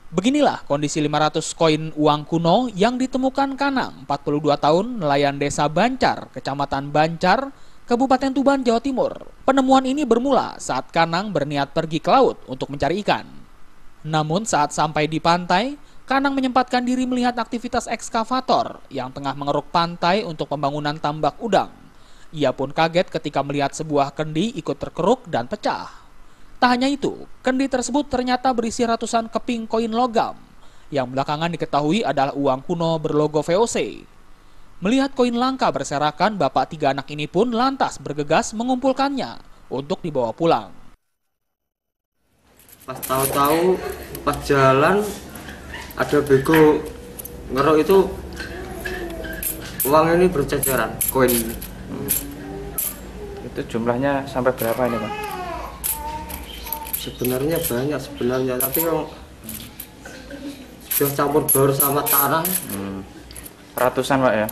Beginilah kondisi 500 koin uang kuno yang ditemukan Kanang, 42 tahun, nelayan desa Bancar, Kecamatan Bancar, Kabupaten Tuban, Jawa Timur. Penemuan ini bermula saat Kanang berniat pergi ke laut untuk mencari ikan. Namun saat sampai di pantai, Kanang menyempatkan diri melihat aktivitas ekskavator yang tengah mengeruk pantai untuk pembangunan tambak udang. Ia pun kaget ketika melihat sebuah kendi ikut terkeruk dan pecah. Tak hanya itu, kendi tersebut ternyata berisi ratusan keping koin logam yang belakangan diketahui adalah uang kuno berlogo VOC. Melihat koin langka berserakan, bapak 3 anak ini pun lantas bergegas mengumpulkannya untuk dibawa pulang. Pas tahu-tahu pas jalan ada bego ngerok itu uang ini berceceran koin ini. Itu jumlahnya sampai berapa ini, Pak? Sebenarnya banyak tapi yang sudah campur baur sama tanah. Ratusan, Pak, ya?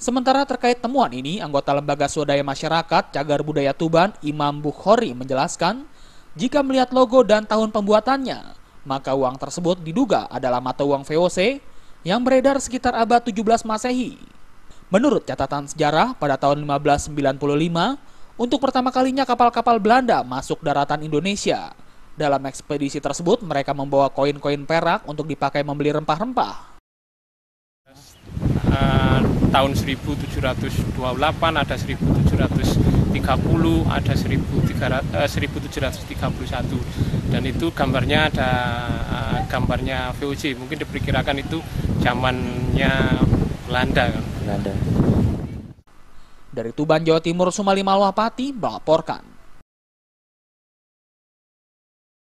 Sementara terkait temuan ini, anggota Lembaga Swadaya Masyarakat Cagar Budaya Tuban, Imam Bukhori menjelaskan, jika melihat logo dan tahun pembuatannya, maka uang tersebut diduga adalah mata uang VOC yang beredar sekitar abad 17 Masehi. Menurut catatan sejarah, pada tahun 1595, untuk pertama kalinya kapal-kapal Belanda masuk daratan Indonesia. Dalam ekspedisi tersebut, mereka membawa koin-koin perak untuk dipakai membeli rempah-rempah. Tahun 1728 ada 1730, ada 1731, dan itu gambarnya ada gambarnya VOC. Mungkin diperkirakan itu zamannya Belanda. Dari Tuban, Jawa Timur, Sumali Malwapati melaporkan.